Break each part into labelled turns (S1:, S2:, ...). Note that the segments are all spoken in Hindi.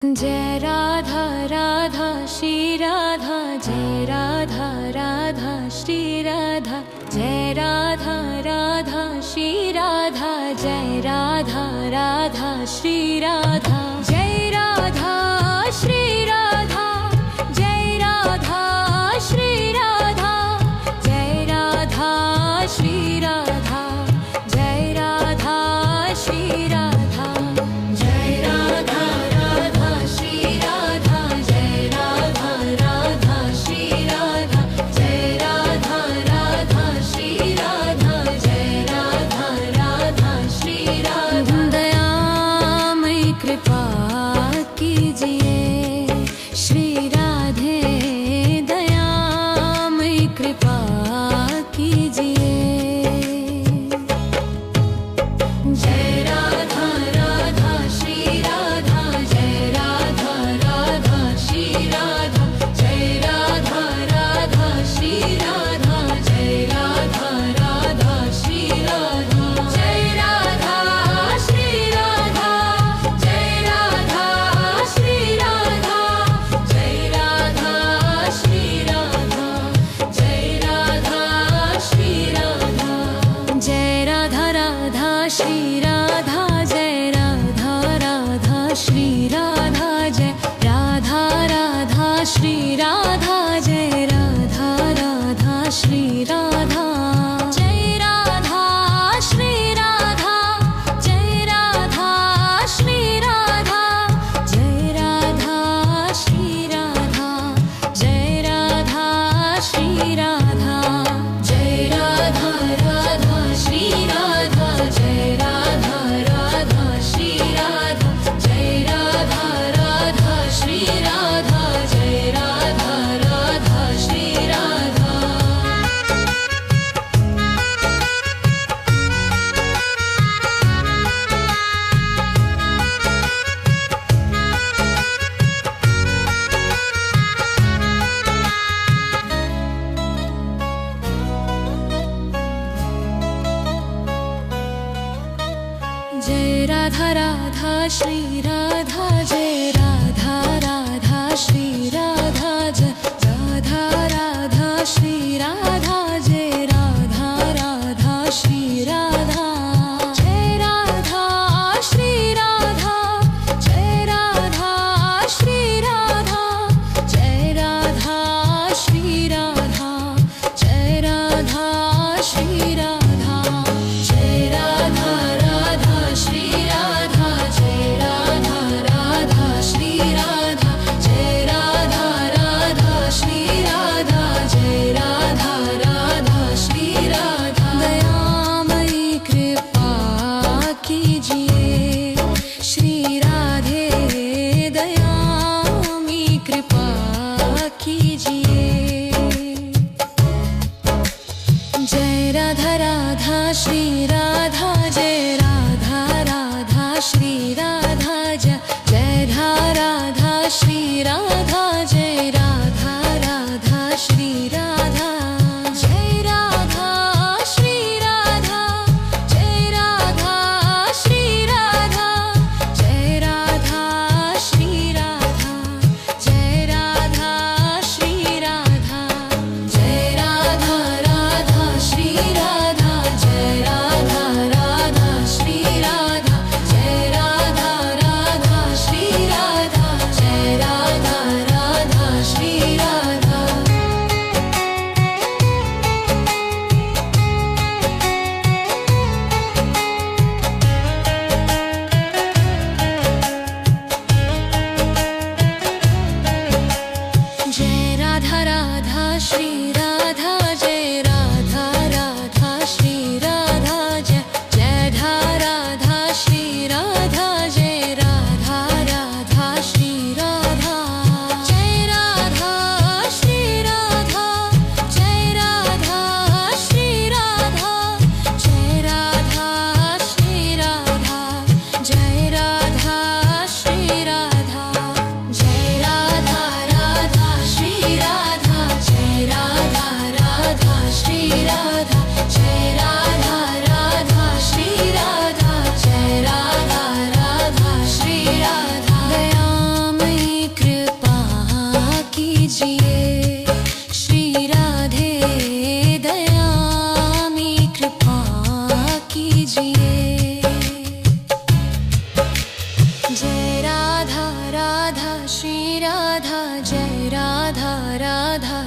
S1: जय राधा राधा श्री राधा, जय राधा राधा श्री राधा, जय राधा राधा श्री राधा, जय राधा राधा श्री राधा, जय राधा श्री राधा, जय राधा श्री राधा, जय राधा श्री राधा, जय राधा श्री राधा, जय राधा राधा श्री राधा, जय राधा राधा श्री राधा, जय राधा राधा श्री राधा, जय राधा राधा श्री राधा। दयामयी कृपा कीजिए श्री राधे, दयामयी कृपा कीजिए। जय राधा राधा श्री राधा, जय राधा राधा श्री राधा, जय राधा राधा श्री राधा, जय राधा राधा श्री राधा, जय राधा श्री राधा, जय राधा श्री राधा, जय राधा श्री राधा, जय राधा श्री राधा, जय राधा राधा श्री राधा, जय राधा राधा श्री राधा, जय राधा राधा श्री राधा, जय राधा राधा श्री राधा, जय राधा श्री राधा, जय राधा श्री राधा, जय राधा श्री राधा, जय राधा श्री राधा, जय राधा राधा श्री राधा, जय राधा राधा श्री राधा, जय राधा राधा श्री राधा, जय राधा राधा श्री राधा। जय राधा राधा श्री राधा, जय राधा राधा श्री राधा, जय राधा राधा श्री राधा, जय राधा राधा श्री राधा, जय राधा श्री राधा, जय राधा श्री राधा, जय राधा श्री राधा, जय राधा श्री राधा, जय राधा राधा श्री राधा, जय राधा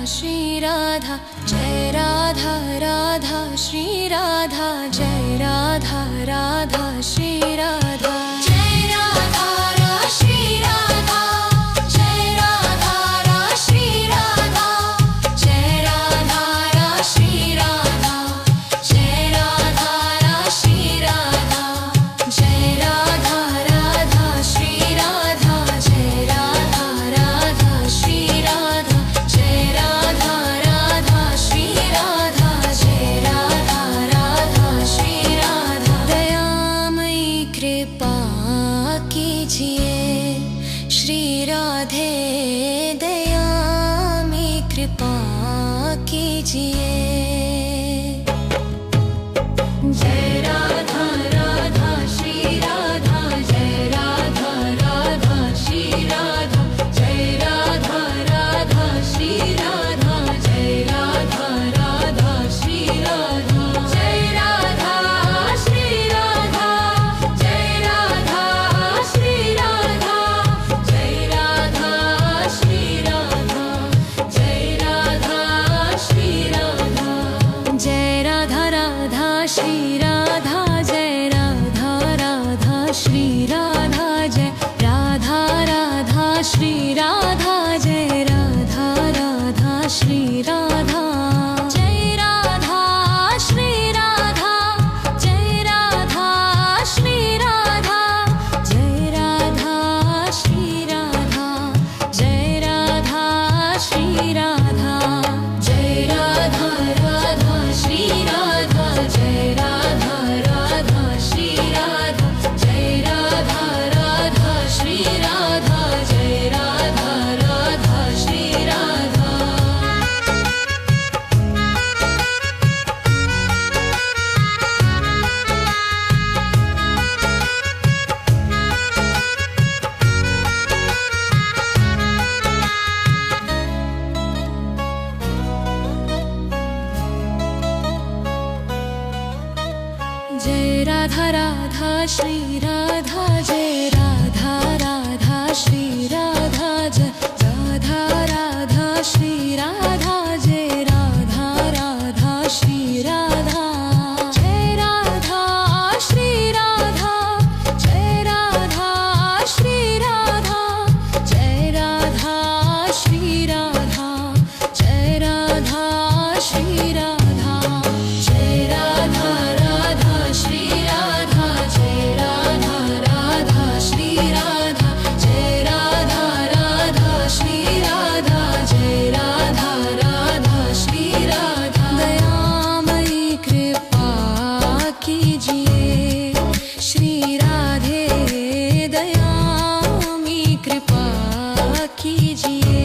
S1: श्री राधा जय राधा राधा श्री राधा जय राधा राधा श्री राधा जय राधा रा श्री राधा जय राधा रा श्री राधा जय राधा रा श्री राधा जय राधा रा श्री राधा जय राधा राधा श्री राधा जय राधा राधा श्री राधा जय राधा राधा श्री राधा जय राधा राधा श्री राधा दयामयी कृपा कीजिए श्री राधे दयामयी कृपा कीजिए जय राधा राधा श्री राधा जय राधा राधा श्री राधा जय राधा राधा श्री राधा जय राधा राधा श्री राधा जय राधा श्री राधा जय राधा श्री राधा जय राधा श्री राधा जय राधा श्री राधा जय राधा राधा श्री राधा जय राधा राधा श्री राधा जय राधा राधा श्री राधा जय राधा राधा श्री राधा जय राधा श्री राधा जय राधा श्री राधा जय राधा श्री राधा जय राधा श्री राधा जय राधा राधा श्री राधा जय राधा राधा श्री राधा जय राधा राधा श्री राधा जय राधा राधा श्री राधा जय राधा राधा श्री राधा जय राधा राधा श्री राधा जय राधा राधा श्री राधा जय राधा राधा श्री राधा जय राधा श्री राधा जय राधा श्री राधा जय राधा श्री राधा जय राधा श्री राधा जय राधा राधा श्री राधा जय राधा राधा श्री राधा जय राधा राधा श्री राधा जय राधा राधा श्री राधा दयामयी कृपा कीजिए श्री राधे दयामयी कृपा कीजिए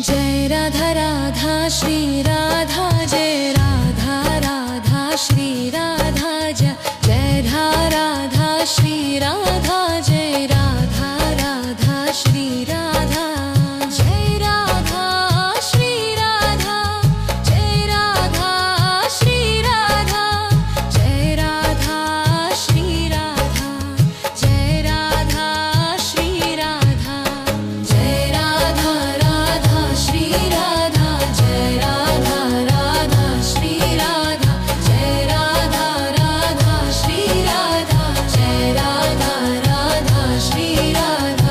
S1: जय राधा राधा श्री राधा जय राधा राधा श्री राधा जय राधा श्री राधा जय राधा राधा श्री राधा जय राधा श्री राधा जय राधा श्री राधा जय राधा श्री राधा जय राधा श्री राधा जय राधा राधा श्री राधा जय राधा राधा श्री राधा जय राधा राधा श्री राधा जय राधा राधा श्री राधा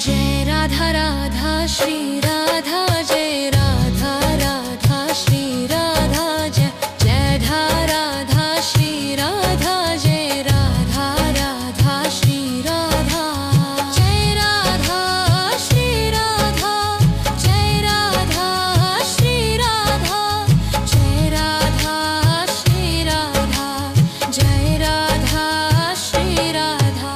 S1: जय राधा राधा श्री राधा जय राधा राधा श्री राधा जय राधा श्री राधा जय राधा राधा श्री राधा जय राधा श्री राधा जय राधा श्री राधा जय राधा श्री राधा जय राधा श्री राधा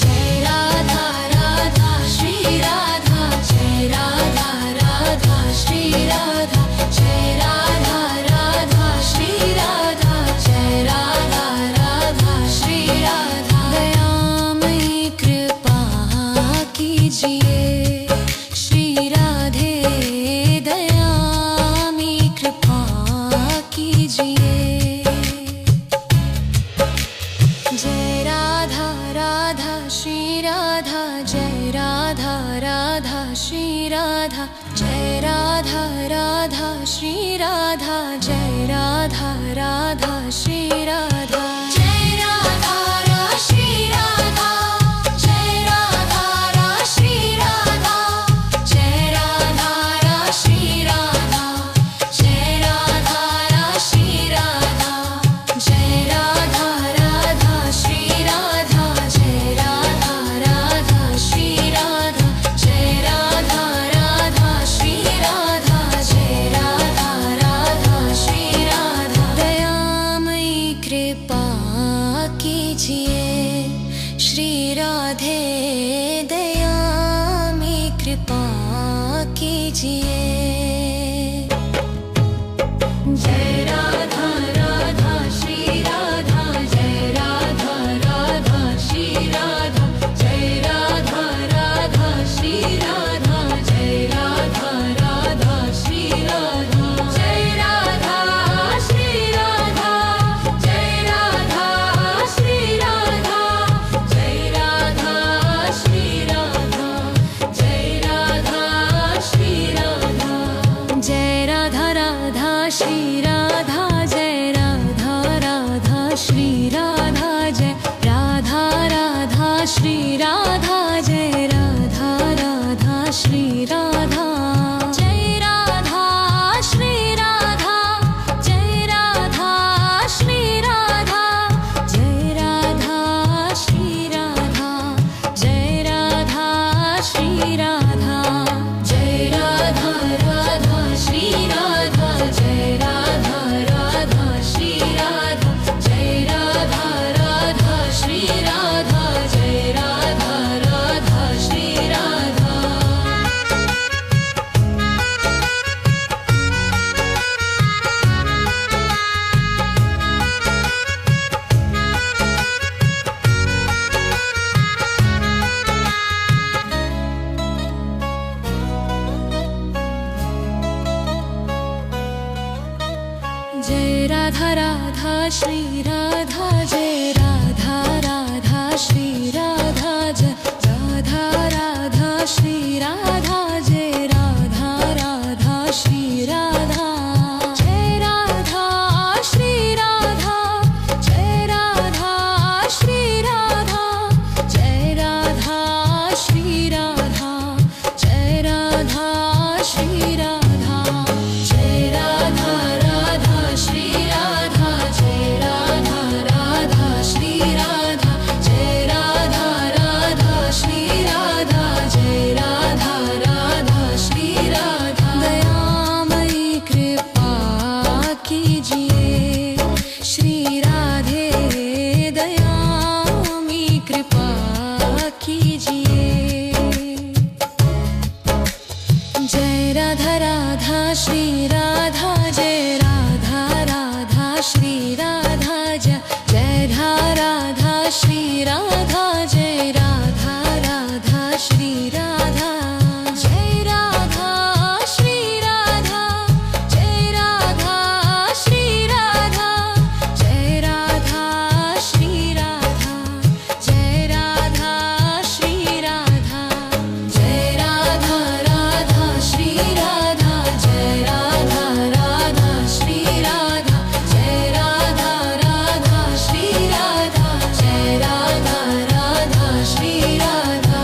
S1: जय राधा राधा श्री राधा जय राधा राधा राधा जय राधा राधा श्री राधा जय राधा राधा श्री राधा जय राधा रा श्री राधा जय राधा रा श्री राधा जय राधा रा श्री राधा जय राधा रा श्री राधा जय राधा राधा श्री राधा जय राधा राधा श्री राधा जय राधा राधा श्री राधा जय राधा राधा श्री राधा दयामयी कृपा कीजिए श्री राधे दयामयी कृपा कीजिए जय राधा राधा श्री राधा जय राधा राधा श्री राधा जय राधा राधा श्री राधा जय राधा राधा श्री राधा जय राधा श्री राधा जय राधा श्री राधा जय राधा श्री राधा जय राधा श्री राधा जय राधा राधा श्री राधा जय राधा राधा श्री राधा जय राधा राधा श्री राधा जय राधा राधा श्री राधा जय राधा श्री राधा जय राधा श्री राधा जय राधा श्री राधा जय राधा श्री राधा जय राधा राधा श्री राधा जय राधा राधा श्री राधा जय राधा राधा श्री राधा जय राधा राधा श्री राधा जय राधा राधा श्री राधा जय राधा राधा श्री राधा जय राधा राधा श्री राधा जय राधा राधा श्री राधा जय राधा श्री राधा जय राधा श्री राधा जय राधा श्री राधा जय राधा श्री राधा जय राधा राधा श्री राधा जय राधा राधा श्री राधा जय राधा राधा श्री राधा जय राधा राधा श्री राधा दयामयी कृपा कीजिए श्री राधे दयामयी कृपा कीजिए जय राधा राधा श्री राधा जय राधा राधा श्री राधा जय राधा श्री राधा जय राधा राधा श्री राधा जय राधा श्री राधा जय राधा श्री राधा जय राधा श्री राधा जय राधा श्री राधा जय राधा राधा श्री राधा जय राधा राधा श्री राधा जय राधा राधा श्री राधा जय राधा राधा श्री राधा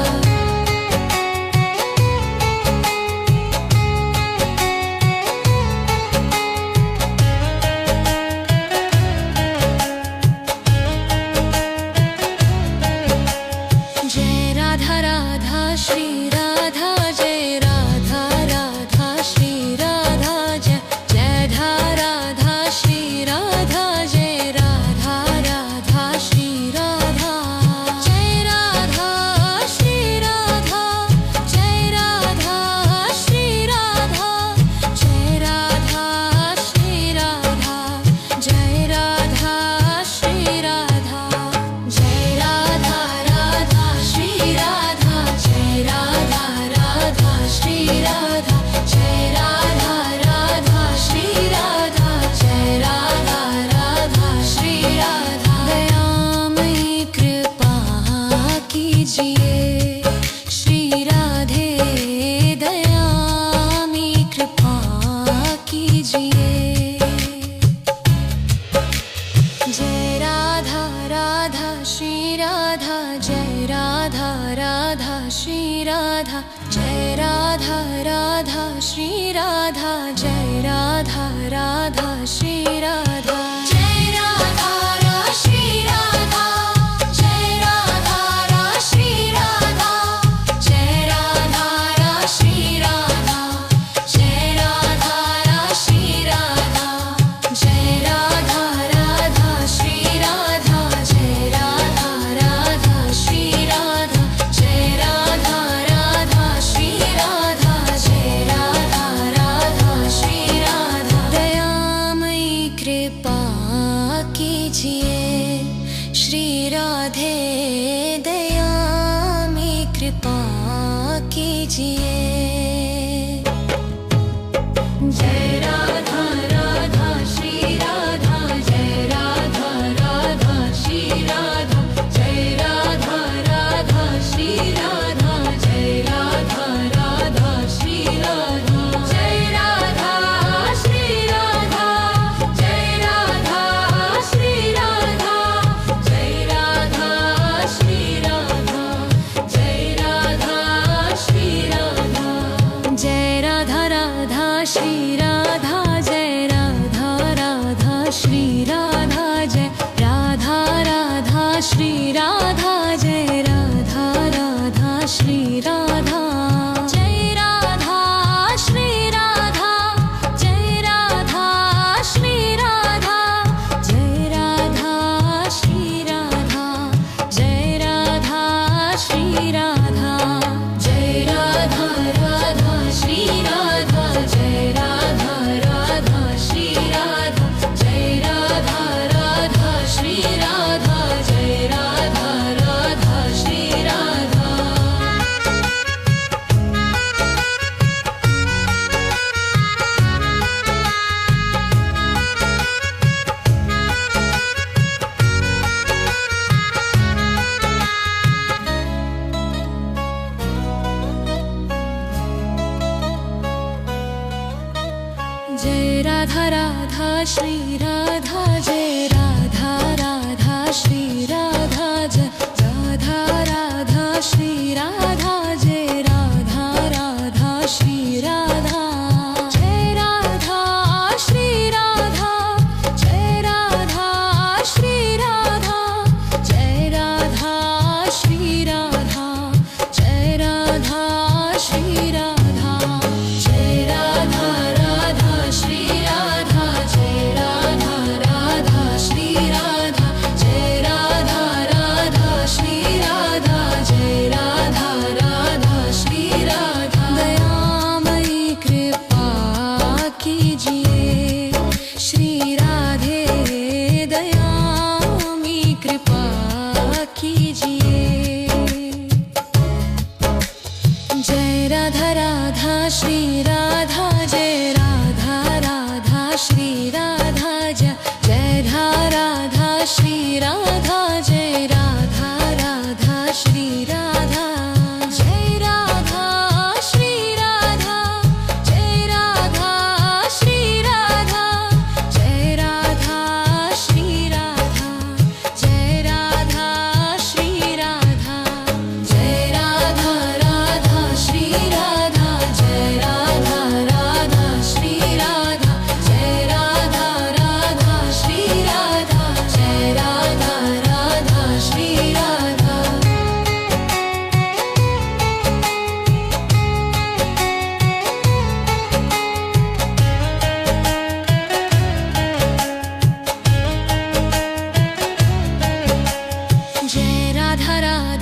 S1: जय राधा राधा श्री राधा जय राधा राधा श्री राधा जय राधा श्री राधा जय राधा राधा श्री राधा जय राधा श्री राधा जय राधा श्री राधा जय राधा श्री राधा जय राधा श्री राधा जय राधा राधा श्री राधा जय राधा राधा जय राधा राधा श्री राधा जय राधा राधा श्री राधा जय राधा रा श्री राधा जय राधा रा श्री राधा जय राधा रा श्री राधा जय राधा रा श्री राधा जय राधा राधा श्री राधा जय राधा राधा श्री राधा जय राधा राधा श्री राधा जय राधा राधा श्री राधा दयामयी कृपा कीजिए श्री राधे दयामयी कृपा कीजिए जय राधा राधा श्री राधा जय राधा राधा श्री राधा जय राधा राधा श्री राधा जय राधा राधा श्री राधा जय राधा श्री राधा जय राधा श्री राधा जय राधा श्री राधा जय राधा श्री राधा जय राधा राधा श्री राधा जय राधा राधा श्री राधा जय राधा राधा श्री राधा जय राधा राधा श्री राधा जय राधा श्री राधा जय राधा श्री राधा जय राधा श्री राधा जय राधा श्री राधा जय राधा राधा श्री राधा जय राधा राधा श्री राधा जय राधा राधा श्री राधा जय राधा राधा श्री राधा जय राधा राधा श्री राधा जय राधा राधा श्री राधा जय राधा राधा श्री राधा जय राधा राधा श्री राधा जय राधा श्री राधा जय राधा श्री राधा जय राधा श्री राधा जय राधा श्री राधा जय राधा राधा श्री राधा जय राधा राधा श्री राधा जय राधा राधा श्री राधा जय राधा राधा श्री राधा दयामयी कृपा कीजिए श्री राधे दयामयी कृपा कीजिए जय राधा राधा श्री राधा जय राधा राधा श्री राधा जय राधा राधा श्री राधा जय राधा राधा श्री राधा जय राधा श्री राधा जय राधा श्री राधा जय राधा श्री राधा जय राधा श्री राधा जय राधा राधा श्री राधा जय राधा राधा श्री राधा जय राधा राधा श्री राधा जय राधा राधा श्री राधा जय राधा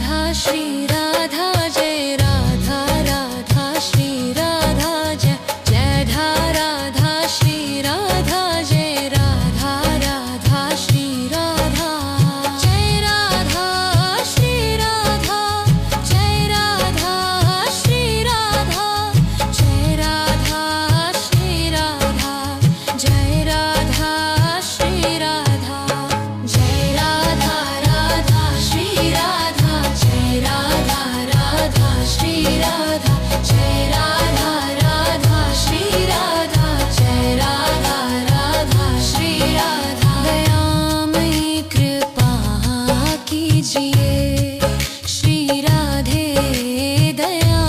S1: राधा श्री राधा जय राधा राधा श्री राधा जय राधा राधा श्री राधा जय राधा राधा श्री राधा जय राधा श्री राधा जय राधा श्री राधा जय राधा श्री राधा जय राधा श्री राधा जय राधा राधा श्री राधा जय राधा राधा श्री राधा जय राधा राधा श्री राधा जय राधा राधा श्री राधा दयामयी कृपा कीजिए श्री राधे दया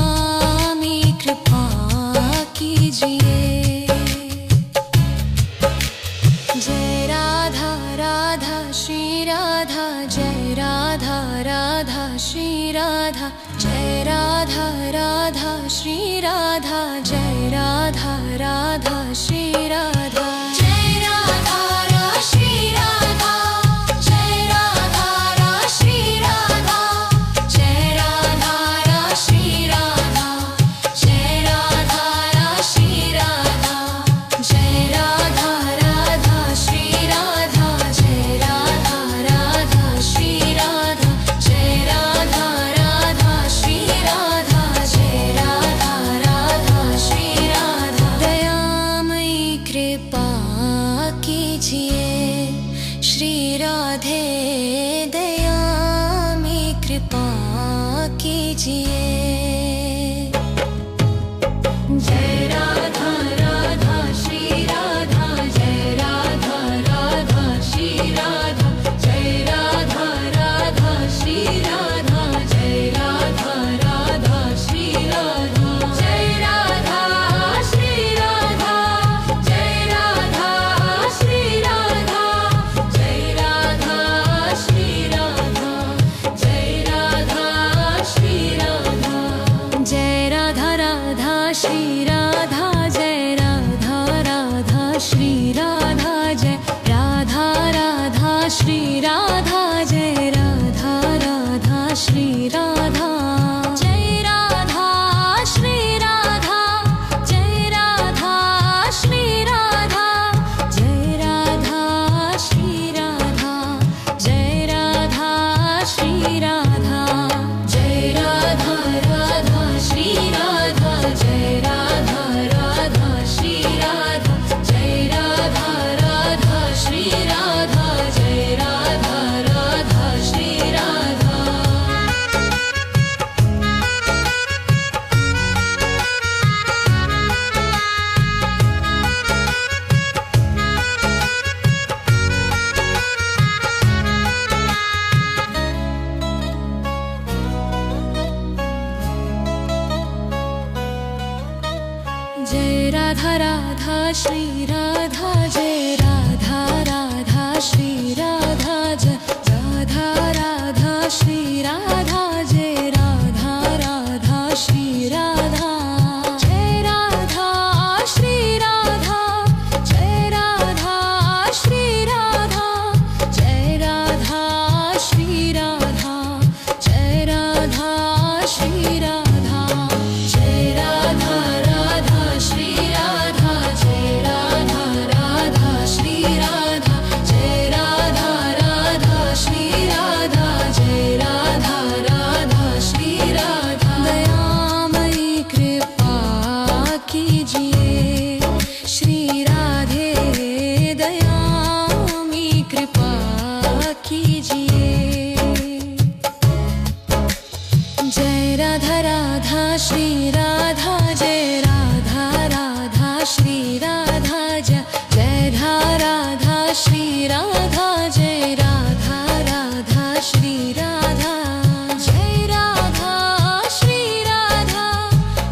S1: राधा जय राधा राधा श्री राधा जय राधा रा श्री राधा जय राधा रा श्री राधा जय राधा रा श्री राधा जय राधा रा श्री राधा जय राधा राधा श्री राधा जय राधा राधा श्री राधा जय राधा राधा श्री राधा जय राधा राधा श्री राधा दयामयी कृपा कीजिए श्री राधे दयामयी कृपा कीजिए जय राधा राधा श्री राधा जय राधा राधा श्री राधा जय राधा राधा श्री राधा जय राधा राधा श्री राधा जय राधा श्री राधा जय राधा श्री राधा जय राधा श्री राधा जय राधा श्री राधा जय राधा राधा श्री राधा जय राधा राधा श्री राधा जय राधा राधा श्री राधा जय राधा राधा श्री राधा जय राधा श्री राधा जय राधा श्री राधा जय राधा श्री राधा जय राधा श्री राधा जय राधा राधा श्री राधा जय राधा राधा श्री राधा जय राधा राधा श्री राधा जय राधा राधा श्री राधा जय राधा राधा श्री राधा जय राधा राधा श्री राधा जय राधा राधा श्री राधा जय राधा राधा श्री राधा जय राधा श्री राधा जय राधा श्री राधा जय राधा श्री राधा जय राधा श्री राधा जय राधा राधा श्री राधा जय राधा राधा श्री राधा जय राधा राधा श्री राधा जय राधा राधा श्री राधा दयामयी कृपा कीजिए श्री राधे दयामयी कृपा कीजिए जय राधा राधा श्री राधा जय राधा राधा श्री राधा जय राधा श्री राधा जय राधा राधा श्री राधा जय राधा श्री राधा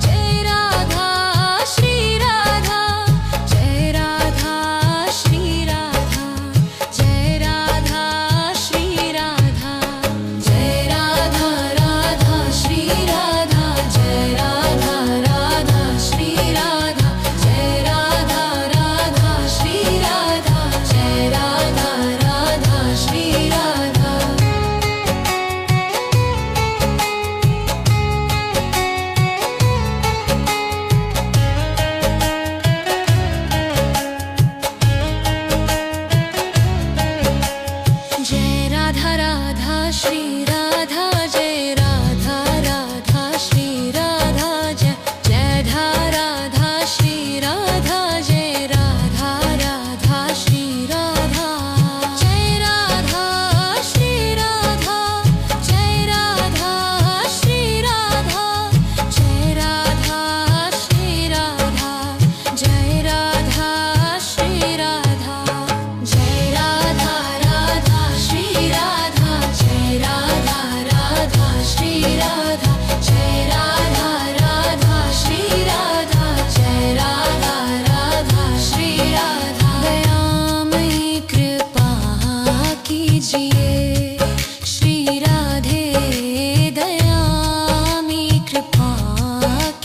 S1: जय राधा श्री राधा जय राधा श्री राधा जय राधा श्री राधा जय राधा राधा श्री राधा जय राधा राधा श्री राधा जय राधा राधा श्री राधा जय राधा राधा श्री राधा जय राधा राधा श्री राधा जय राधा राधा श्री राधा जय राधा श्री राधा जय राधा राधा श्री राधा जय राधा श्री राधा जय राधा श्री राधा जय राधा श्री राधा जय राधा श्री राधा जय राधा राधा श्री राधा जय राधा राधा श्री राधा जय राधा राधा श्री राधा जय राधा राधा श्री राधा दयामयी कृपा कीजिए श्री राधे दयामयी कृपा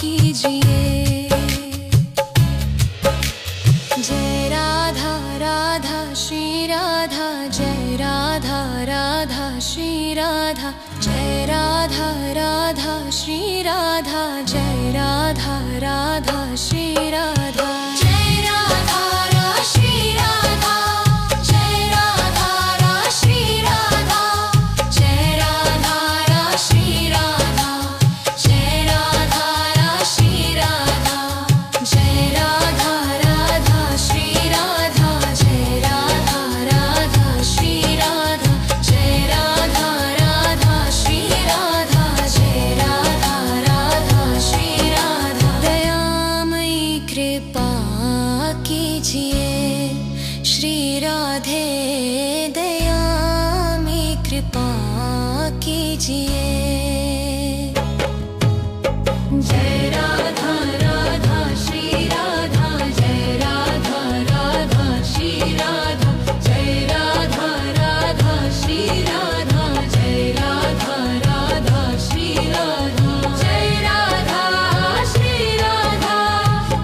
S1: कीजिए राधा जय राधा राधा श्री राधा जय राधा राधा श्री राधा जय राधा रा श्री राधा जय राधा रा श्री राधा जय राधा रा श्री राधा जय राधा रा श्री राधा जय राधा राधा श्री राधा जय राधा राधा श्री राधा जय राधा राधा श्री राधा जय राधा राधा श्री राधा दयामयी कृपा कीजिए श्री राधे दयामयी कृपा कीजिए जय राधा राधा श्री राधा जय राधा राधा श्री राधा जय राधा राधा श्री राधा जय राधा राधा श्री राधा जय राधा श्री राधा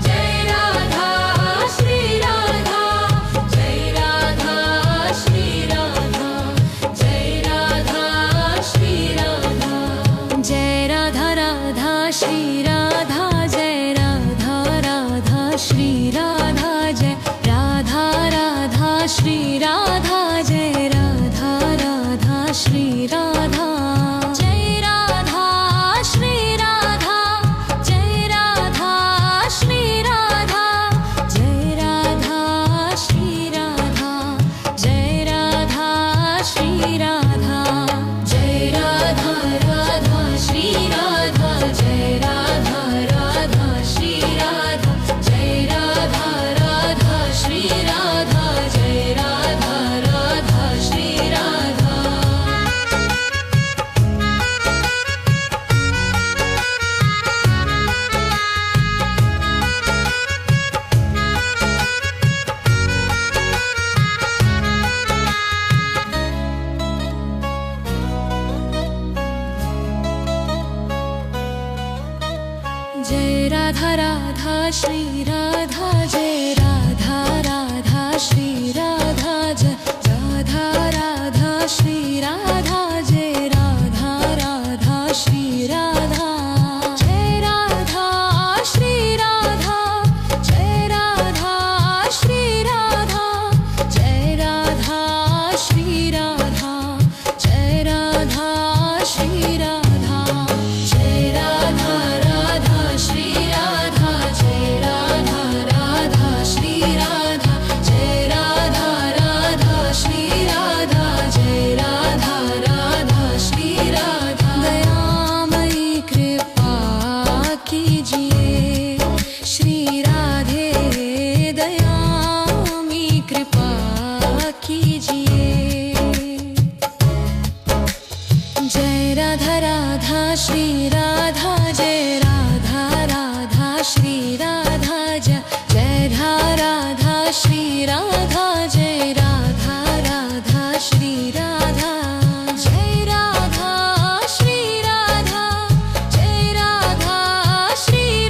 S1: जय राधा श्री राधा जय राधा श्री राधा जय राधा श्री राधा जय राधा राधा श्री राधा जय राधा राधा श्री राधा जय राधा राधा श्री राधा जय राधा राधा श्री राधा जय राधा श्री राधा जय राधा श्री राधा जय राधा श्री राधा जय राधा श्री राधा जय राधा राधा श्री राधा जय राधा राधा श्री राधा जय राधा राधा श्री राधा जय राधा राधा श्री राधा जय राधा राधा श्री राधा जय राधा राधा श्री राधा जय राधा राधा श्री राधा जय राधा राधा श्री राधा जय राधा श्री राधा जय राधा श्री राधा जय राधा श्री राधा जय राधा श्री राधा जय राधा राधा श्री राधा जय राधा राधा श्री राधा जय राधा राधा श्री राधा जय राधा राधा श्री राधा दयामयी कृपा कीजिए श्री राधे दयामयी कृपा कीजिए जय राधा राधा श्री राधा जय राधा राधा श्री राधा जय राधा श्री राधा जय राधा राधा श्री राधा जय राधा श्री राधा जय राधा श्री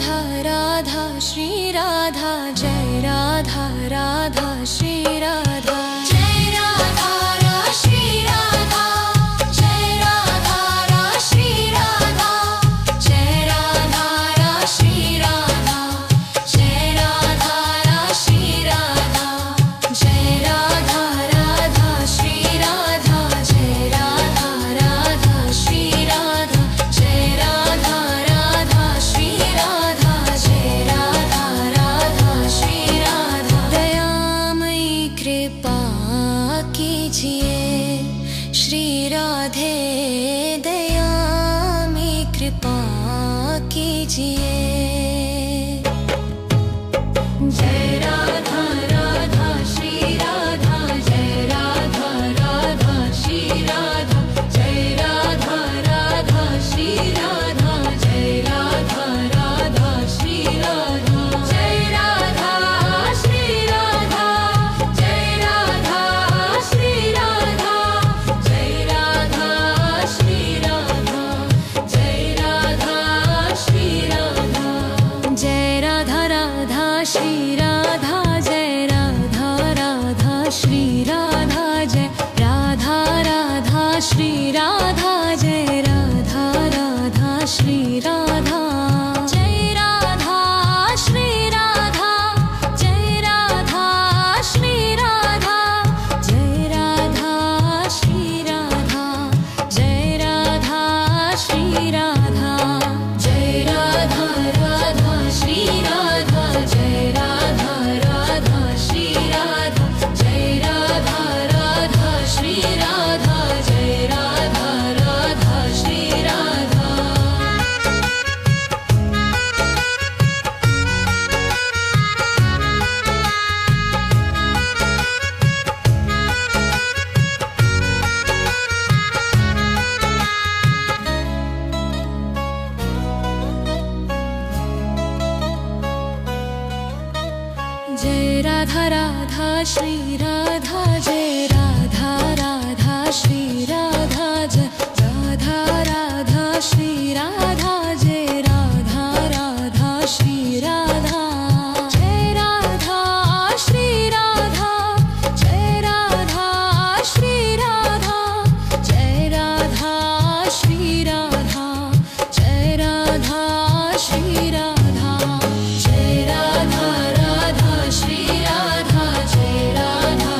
S1: राधा राधा श्री राधा जय राधा राधा श्री राधा जय राधा रा श्री राधा जय राधा रा श्री राधा जय राधा रा श्री राधा जय राधा रा श्री राधा जय राधा राधा श्री राधा जय राधा राधा श्री राधा जय राधा राधा श्री राधा जय राधा राधा श्री राधा दयामयी कृपा कीजिए श्री राधे दयामयी कृपा कीजिए जय राधा राधा श्री राधा जय राधा राधा श्री राधा जय राधा राधा श्री राधा जय राधा राधा श्री राधा जय राधा श्री राधा जय राधा श्री राधा जय राधा श्री राधा जय राधा श्री राधा जय राधा राधा श्री राधा जय राधा राधा श्री राधा जय राधा राधा श्री राधा जय राधा राधा श्री राधा जय राधा श्री राधा जय राधा श्री राधा जय राधा श्री राधा जय राधा श्री राधा जय राधा राधा श्री राधा जय राधा राधा श्री राधा जय राधा राधा श्री राधा जय राधा राधा श्री राधा जय राधा राधा श्री राधा जय राधा राधा श्री राधा जय राधा राधा श्री राधा जय राधा राधा श्री राधा जय राधा श्री राधा जय राधा श्री राधा जय राधा श्री राधा जय राधा श्री राधा जय राधा राधा श्री राधा जय राधा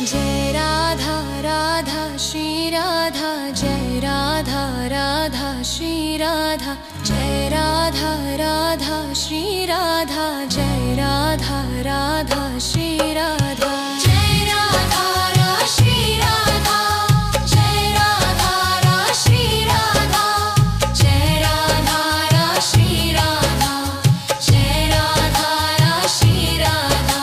S1: जय राधा राधा श्री राधा, जय राधा राधा श्री राधा, जय राधा राधा श्री राधा, जय राधा राधा श्री राधा, जय राधा रा श्री राधा, जय राधा रा श्री राधा, जय राधा रा श्री राधा, जय राधा रा श्री राधा,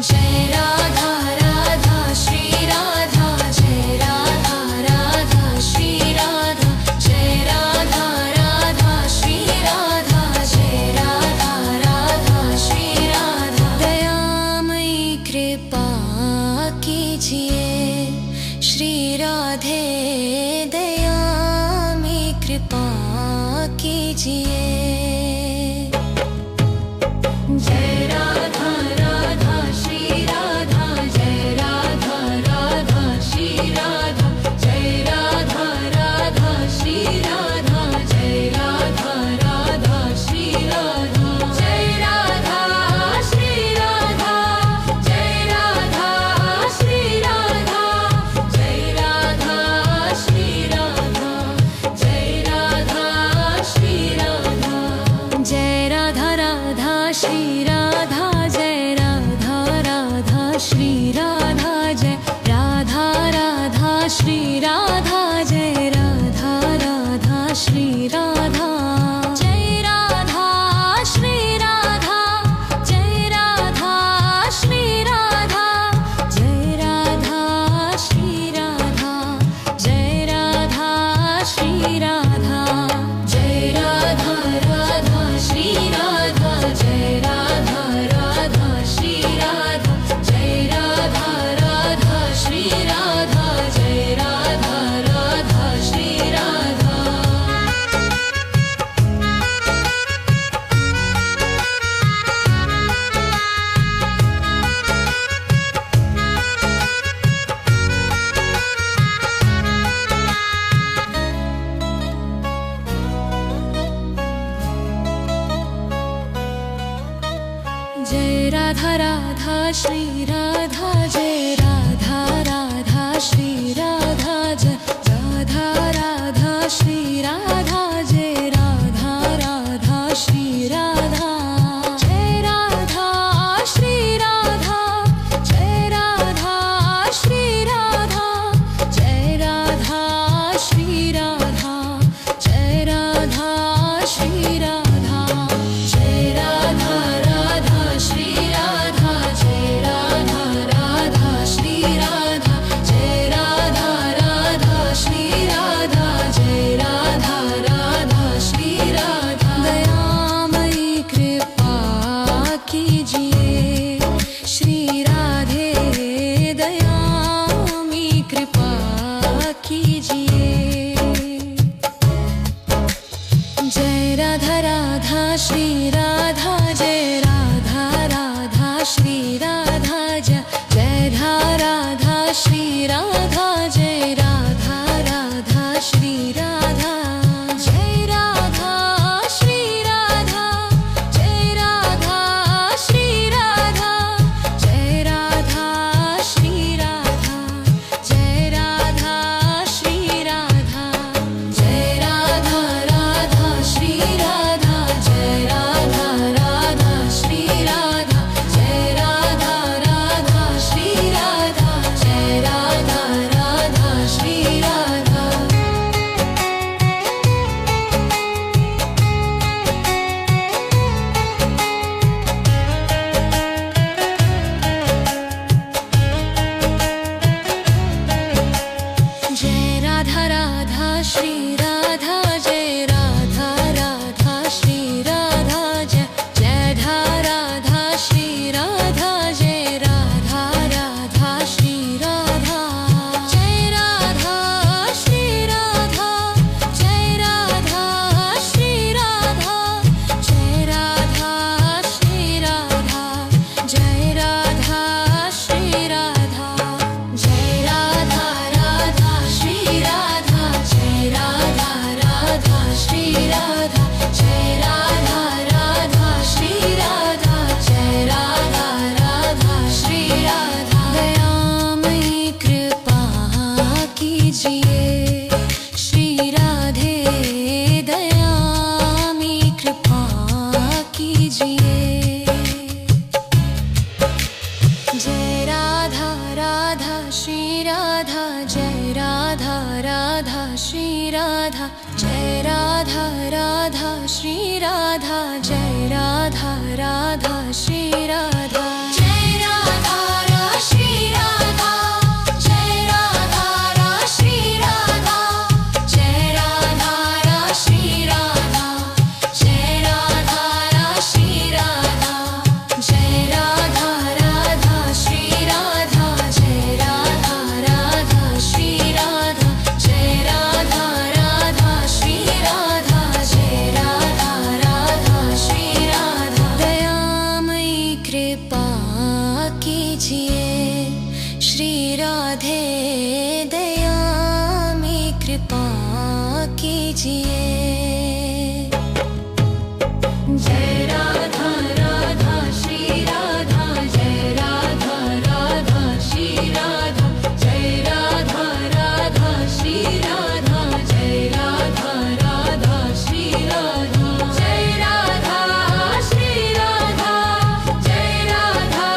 S1: जय राधा राधा श्री राधा, जय राधा राधा श्री राधा, जय राधा राधा श्री राधा, जय राधा राधा श्री राधा। दयामयी कृपा कीजिए श्री राधे, दयामयी कृपा कीजिए। जय राधा राधा श्री राधा, जय राधा राधा श्री राधा, जय राधा राधा श्री राधा, जय राधा राधा श्री राधा, जय राधा श्री राधा, जय राधा श्री राधा, जय राधा श्री राधा, जय राधा श्री राधा, जय राधा राधा श्री राधा, जय राधा राधा श्री राधा, जय राधा राधा श्री राधा, जय राधा राधा श्री राधा, जय राधा श्री राधा, जय राधा श्री राधा, जय राधा श्री राधा, जय राधा श्री राधा, जय राधा राधा श्री राधा, जय राधा राधा श्री राधा, जय राधा राधा श्री राधा, जय राधा राधा श्री राधा। जय राधा राधा श्री राधा, जय राधा राधा श्री राधा, जय राधा राधा श्री राधा, जय राधा राधा श्री राधा, जय राधा श्री राधा, जय राधा श्री राधा, जय राधा श्री राधा, जय राधा श्री राधा, जय राधा राधा श्री राधा, जय राधा राधा श्री राधा, जय राधा राधा श्री राधा, जय राधा राधा श्री राधा। दयामयी कृपा कीजिए श्री राधे, दयामयी कृपा कीजिए। जय राधा राधा श्री राधा, जय राधा राधा श्री राधा, जय राधा श्री राधा, जय राधा राधा श्री राधा, जय राधा श्री राधा, जय राधा श्री राधा, जय राधा श्री राधा, जय श्री राधा जय राधा राधा श्री राधा जय राधा राधा श्री राधा जय राधा राधा श्री राधा जय राधा रा श्री राधा जय राधा रा श्री राधा जय राधा रा श्री राधा जय राधा रा श्री राधा जय राधा राधा श्री राधा जय राधा राधा श्री राधा जय राधा राधा श्री राधा जय राधा राधा श्री राधा दयामयी कृपा कीजिए श्री राधे दयामयी कृपा कीजिए जय राधा राधा श्री राधा जय राधा राधा श्री राधा जय राधा राधा श्री राधा जय राधा राधा श्री राधा जय राधा श्री राधा जय राधा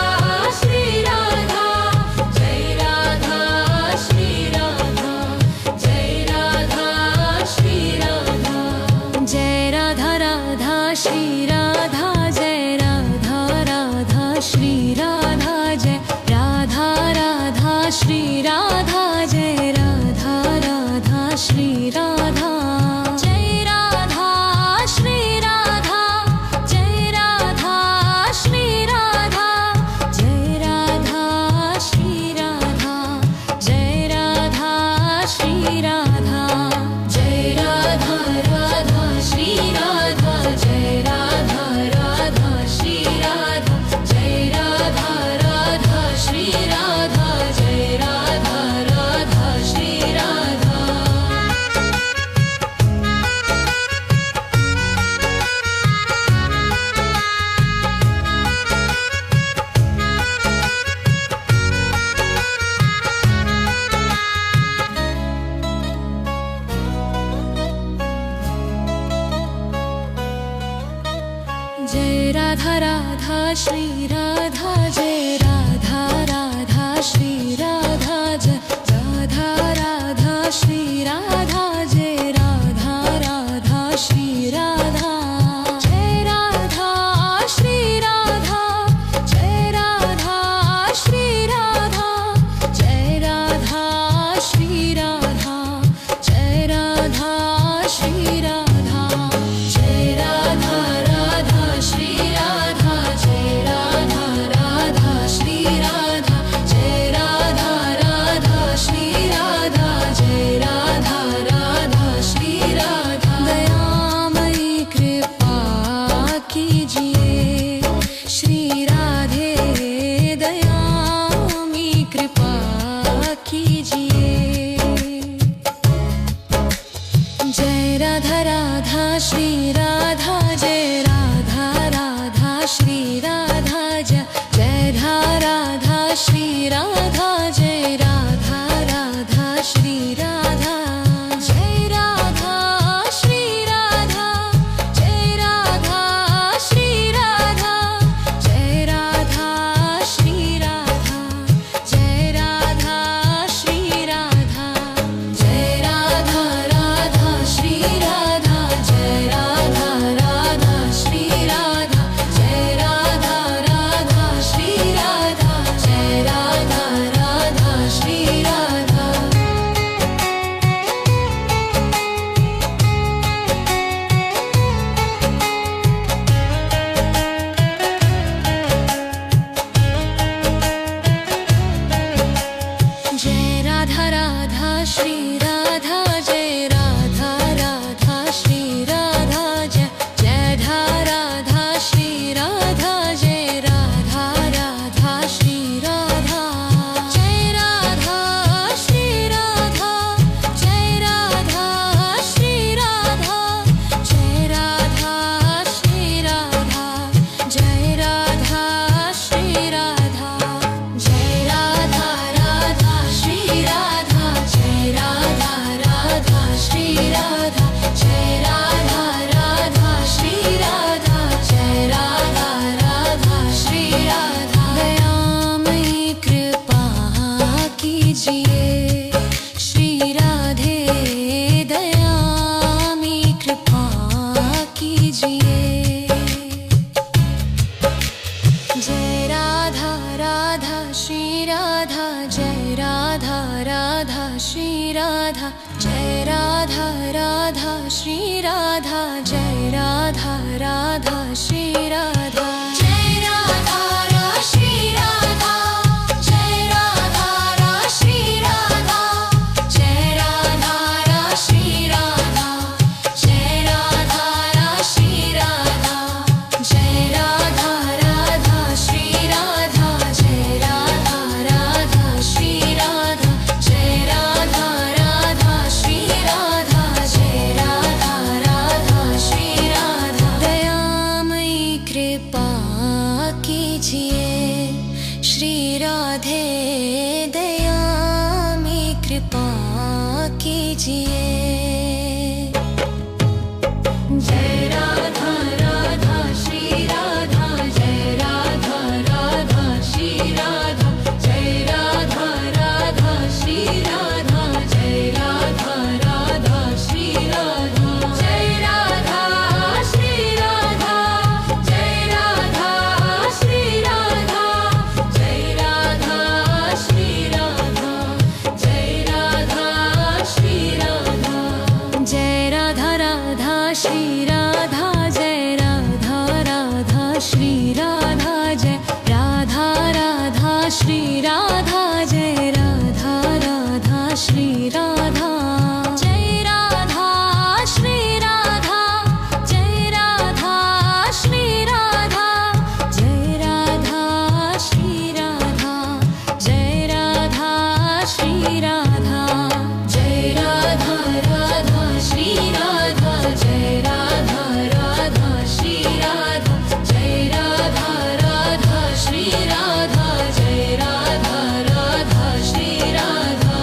S1: श्री राधा जय राधा श्री राधा जय राधा श्री राधा जय राधा राधा श्री राधा जय राधा राधा श्री राधा जय राधा राधा श्री राधा जय राधा राधा श्री राधा जय राधा श्री राधा जय राधा श्री राधा जय राधा श्री राधा जय राधा श्री राधा जय राधा राधा श्री राधा जय राधा राधा श्री राधा जय राधा राधा श्री राधा जय राधा राधा श्री राधा जय राधा राधा श्री राधा जय राधा राधा श्री राधा जय राधा राधा श्री राधा जय राधा राधा श्री राधा जय राधा श्री राधा जय राधा श्री राधा जय राधा श्री राधा जय राधा श्री राधा जय राधा राधा श्री राधा जय राधा राधा श्री राधा जय राधा राधा श्री राधा जय राधा राधा श्री राधा दयामयी कृपा कीजिए श्री राधे दयामयी कृपा कीजिए जय राधा राधा श्री राधा जय राधा राधा श्री राधा जय राधा श्री राधा जय राधा राधा श्री राधा जय राधा श्री राधा जय राधा श्री राधा जय राधा श्री राधा जय राधा श्री राधा जय राधा राधा श्री राधा जय राधा राधा श्री राधा जय राधा राधा श्री राधा जय राधा राधा श्री राधा जय राधा राधा श्री राधा जय राधा राधा श्री राधा जय राधा श्री राधा जय राधा राधा श्री राधा जय राधा श्री राधा जय राधा श्री राधा जय राधा श्री राधा जय राधा श्री राधा जय राधा राधा श्री राधा जय राधा कीजिए श्री राधे दया में कृपा कीजिए। जय राधा राधा श्री राधा, जय राधा राधा श्री राधा, जय राधा राधा श्री राधा, जय राधा राधा श्री राधा। जय राधा रा श्री राधा, जय राधा रा श्री राधा, जय राधा रा श्री राधा, जय राधा रा श्री राधा, जय राधा राधा श्री राधा, जय राधा राधा श्री राधा, जय राधा राधा श्री राधा, जय राधा राधा श्री राधा। दयामयी कृपा कीजिए श्री राधे दया में कृपा कीजिए। जय राधा राधा श्री राधा, जय राधा राधा श्री राधा, जय राधा राधा श्री राधा, जय राधा राधा श्री राधा, जय राधा श्री राधा, जय राधा श्री राधा, जय राधा श्री राधा, जय राधा श्री राधा। जय राधा राधा श्री राधा, जय राधा राधा श्री राधा, जय राधा राधा श्री राधा, जय राधा राधा श्री राधा, जय राधा श्री राधा, जय राधा श्री राधा, जय राधा श्री राधा, जय राधा श्री राधा, जय राधा राधा श्री राधा, जय राधा राधा श्री राधा, जय राधा राधा श्री राधा, जय राधा राधा श्री राधा।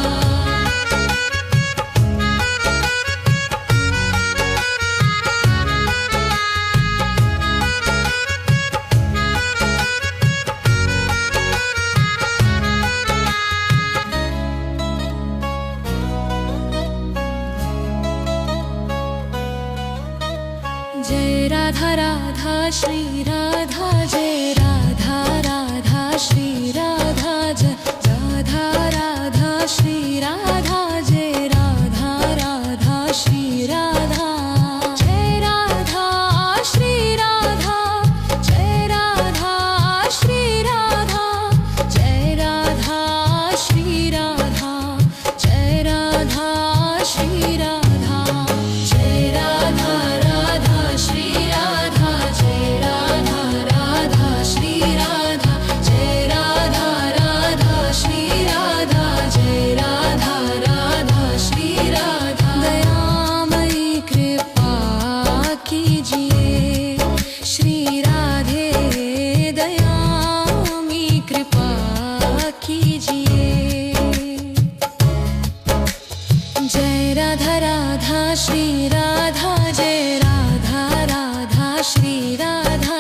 S1: जय राधा राधा श्री राधा, जय राधा राधा श्री राधा, जय राधा राधा श्री राधा, जय राधा राधा श्री राधा, जय राधा श्री राधा, जय राधा श्री राधा, जय राधा श्री राधा, जय राधा श्री राधा, जय राधा राधा श्री राधा, जय राधा राधा श्री राधा, जय राधा राधा श्री राधा, जय राधा राधा श्री राधा। दयामयी कृपा कीजिए श्री राधे दया में कृपा कीजिए। जय राधा राधा श्री राधा, जय राधा राधा श्री राधा,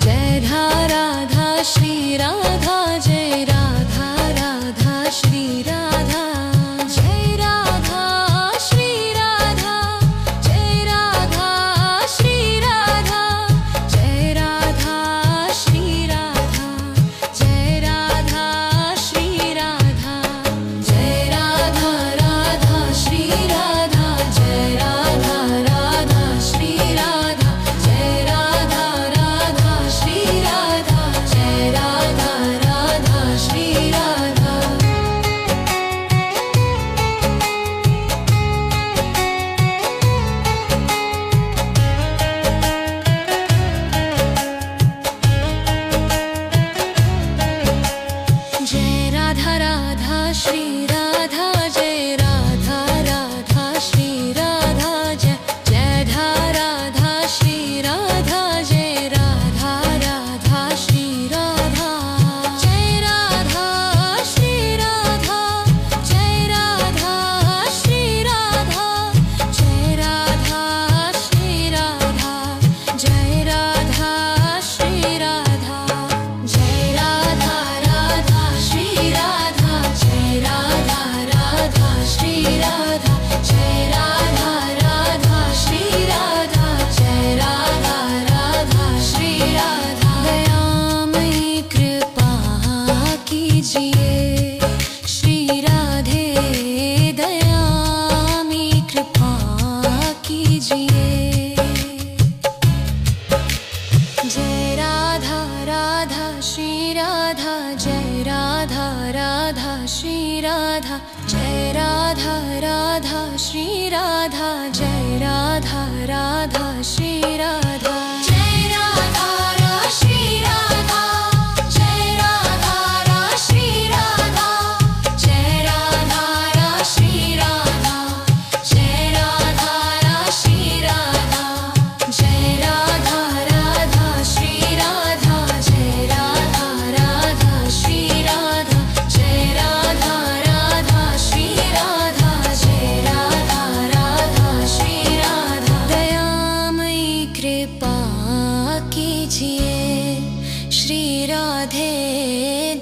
S1: जय राधा श्री राधा, जय राधा राधा श्री राधा, जय राधा श्री राधा, जय राधा श्री राधा, जय राधा श्री राधा, जय राधा श्री राधा, जय राधा राधा श्री राधा, जय राधा राधा श्री राधा, जय राधा राधा श्री राधा, जय राधा राधा श्री राधा। जय राधा राधा श्री राधा, जय राधा राधा श्री राधा, जय राधा श्री राधा, जय राधा राधा श्री राधा, जय राधा श्री राधा, जय राधा श्री राधा, जय राधा श्री राधा, जय राधा श्री राधा, जय राधा राधा श्री राधा, जय राधा राधा जय राधा राधा श्री राधा जय राधा राधा श्री राधा जय राधा रा श्री राधा जय राधा रा श्री राधा जय राधा रा श्री राधा जय राधा रा श्री राधा जय राधा राधा श्री राधा जय राधा राधा श्री राधा जय राधा राधा श्री राधा जय राधा राधा श्री राधा दयामयी कृपा कीजिए श्री राधे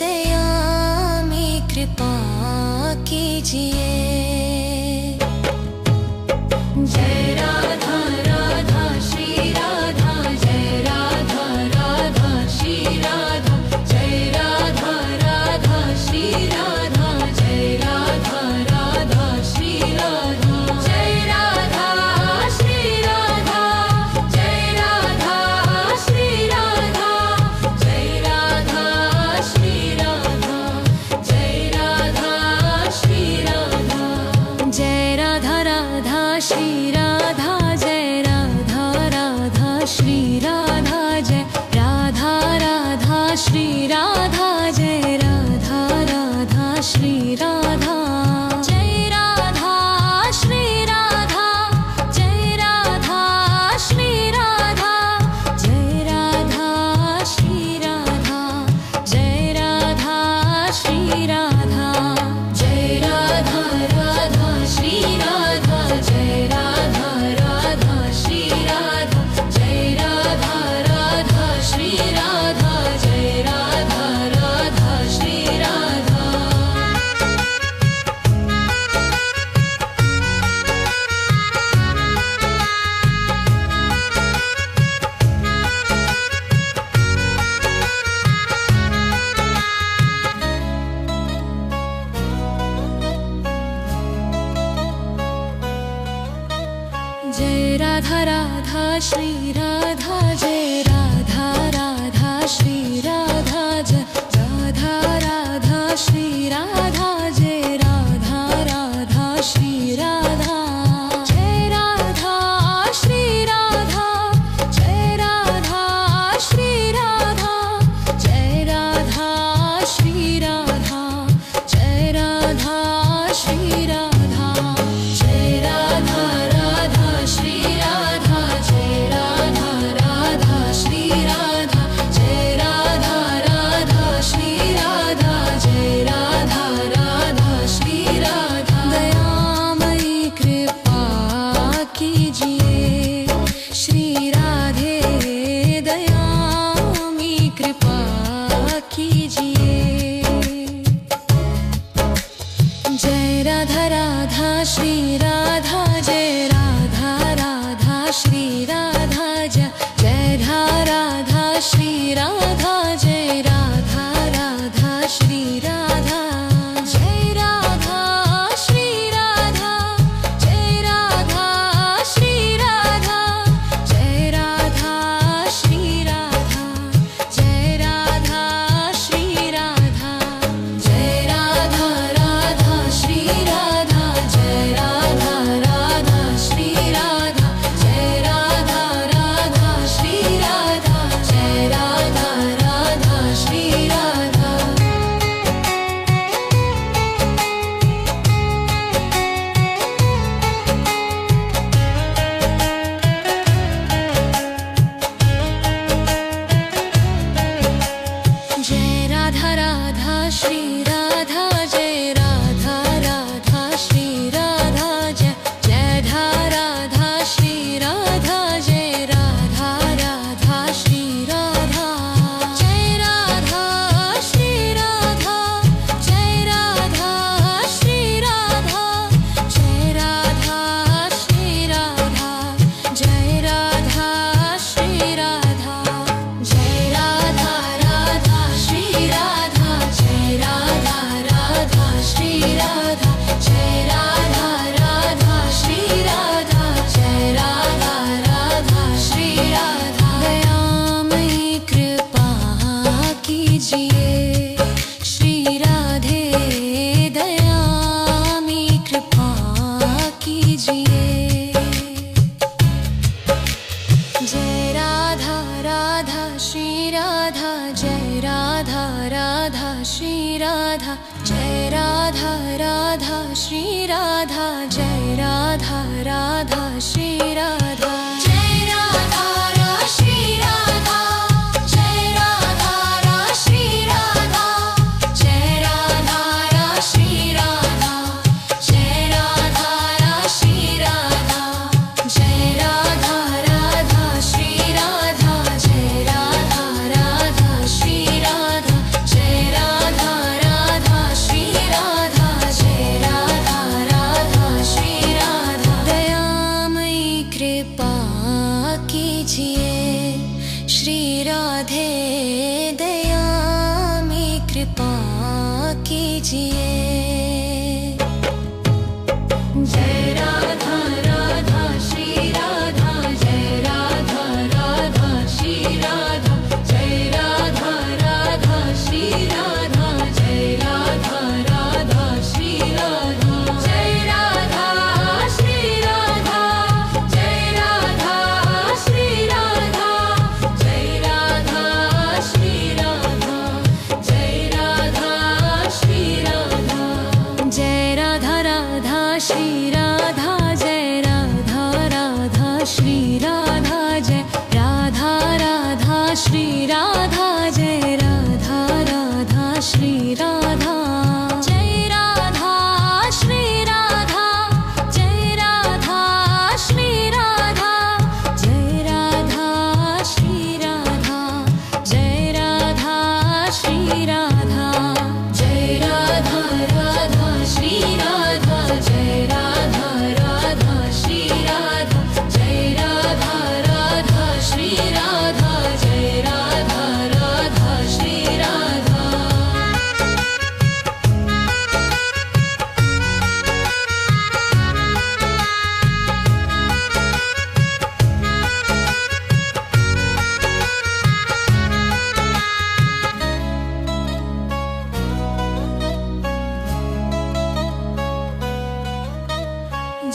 S1: दयामयी कृपा कीजिए जय राधा राधा श्री राधा जय राधा राधा श्री राधा जय राधा राधा श्री राधा जय राधा राधा श्री राधा जय राधा श्री राधा जय राधा श्री राधा जय राधा श्री राधा जय राधा श्री राधा जय राधा राधा श्री राधा जय राधा राधा श्री राधा जय राधा राधा श्री राधा जय राधा राधा श्री राधा जय राधा श्री राधा जय राधा श्री राधा जय राधा श्री राधा जय राधा श्री राधा जय राधा राधा श्री राधा जय राधा राधा श्री राधा जय राधा राधा श्री राधा जय राधा राधा श्री राधा जय राधा राधा श्री राधा जय राधा राधा श्री राधा जय राधा राधा श्री राधा जय राधा राधा श्री राधा जय राधा श्री राधा जय राधा श्री राधा जय राधा श्री राधा जय राधा श्री राधा जय राधा राधा श्री राधा जय राधा राधा श्री राधा जय राधा राधा श्री राधा जय राधा राधा श्री राधा दयामयी कृपा कीजिए श्री राधे दयामयी कृपा कीजिए जय राधा राधा श्री राधा जय राधा राधा श्री राधा जय राधा श्री राधा जय राधा राधा श्री राधा जय राधा श्री राधा जय राधा श्री राधा जय राधा श्री राधा जय राधा श्री राधा जय राधा राधा श्री राधा जय राधा राधा श्री राधा जय राधा राधा श्री राधा जय राधा राधा श्री राधा जय राधा राधा श्री राधा जय राधा राधा श्री राधा जय राधा श्री राधा जय राधा राधा श्री राधा जय राधा श्री राधा जय राधा श्री राधा जय राधा श्री राधा जय राधा श्री राधा जय राधा राधा श्री राधा जय राधा राधा श्री राधा जय राधा राधा श्री राधा जय राधा राधा श्री राधा दयामयी कृपा कीजिए श्री राधे दया राधा जय राधा राधा श्री राधा जय राधा रा श्री राधा जय राधा रा श्री राधा जय राधा रा श्री राधा जय राधा रा श्री राधा जय राधा राधा श्री राधा जय राधा राधा श्री राधा जय राधा राधा श्री राधा जय राधा राधा श्री राधा दयामयी कृपा कीजिए श्री राधे दयामयी कृपा कीजिए जय राधा राधा श्री राधा जय राधा राधा श्री राधा जय राधा राधा श्री राधा जय राधा राधा श्री राधा जय राधा श्री राधा जय राधा श्री राधा जय राधा श्री राधा जय राधा श्री राधा जय राधा राधा श्री राधा जय राधा राधा श्री राधा जय राधा राधा श्री राधा जय राधा राधा श्री राधा जय राधा श्री राधा जय राधा श्री राधा जय राधा श्री राधा जय राधा श्री राधा जय राधा राधा श्री राधा जय राधा राधा श्री राधा जय राधा राधा श्री राधा जय राधा राधा श्री राधा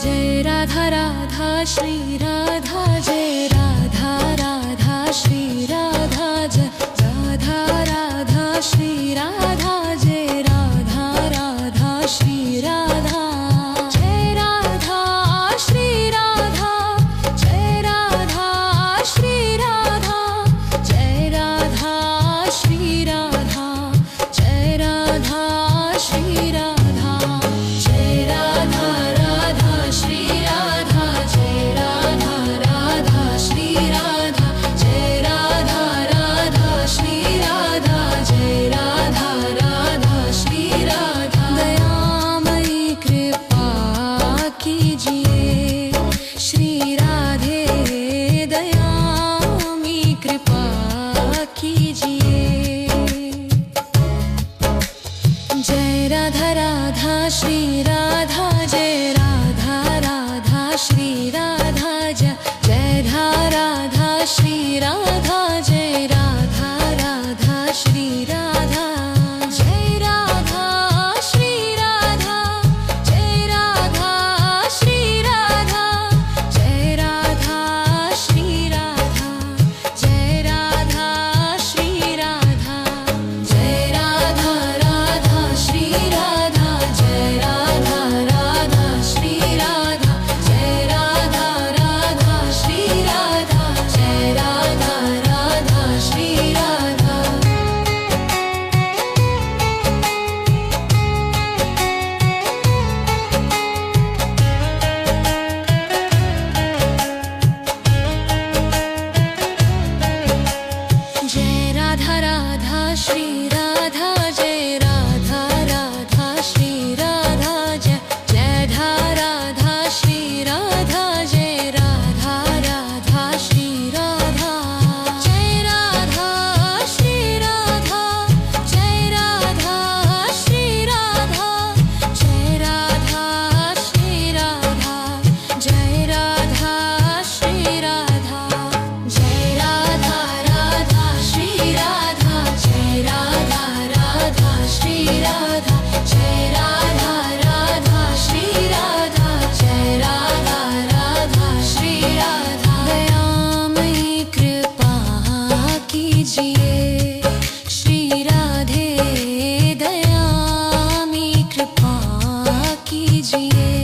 S1: जय राधा राधा श्री राधा जय राधा राधा श्री राधा जय राधा राधा श्री राधा जय राधा राधा श्री राधा जय राधा श्री राधा जय राधा श्री राधा जय राधा श्री राधा जय राधा श्री राधा जय राधा राधा श्री राधा जय राधा राधा श्री राधा जय राधा राधा श्री राधा जय राधा राधा श्री राधा दयामयी कृपा कीजिए श्री राधे दयामयी कृपा कीजिए जय राधा राधा श्री राधा जय राधा राधा श्री राधा जय राधा श्री राधा जय राधा राधा श्री राधा जय राधा श्री राधा जय राधा श्री राधा जय राधा श्री राधा जय राधा श्री राधा जय राधा राधा श्री राधा जय राधा राधा श्री राधा जय राधा राधा श्री राधा जय राधा राधा श्री राधा जय राधा राधा श्री राधा जय राधा राधा श्री राधा जय राधा श्री राधा जय राधा राधा श्री राधा जय राधा श्री राधा जय राधा श्री राधा जय राधा श्री राधा जय राधा श्री राधा जय राधा राधा श्री राधा जय राधा राधा श्री राधा जय राधा राधा श्री राधा जय राधा राधा श्री राधा दयामयी कृपा कीजिए श्री राधे दयामयी कृपा कीजिए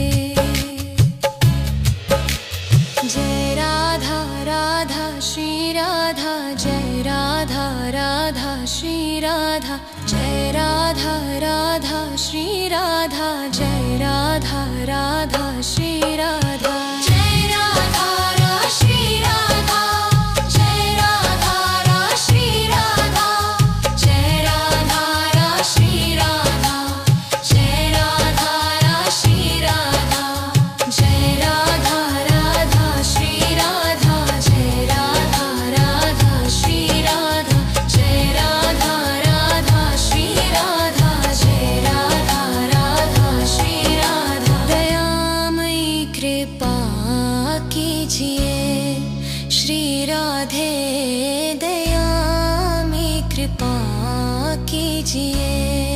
S1: राधा जय राधा राधा श्री राधा जय राधा रा श्री राधा जय राधा रा श्री राधा जय राधा रा श्री राधा जय राधा रा श्री राधा जय राधा राधा श्री राधा जय राधा राधा श्री राधा जय राधा राधा श्री राधा जय राधा राधा श्री राधा दयामयी कृपा कीजिए श्री राधे दयामयी कृपा कीजिए।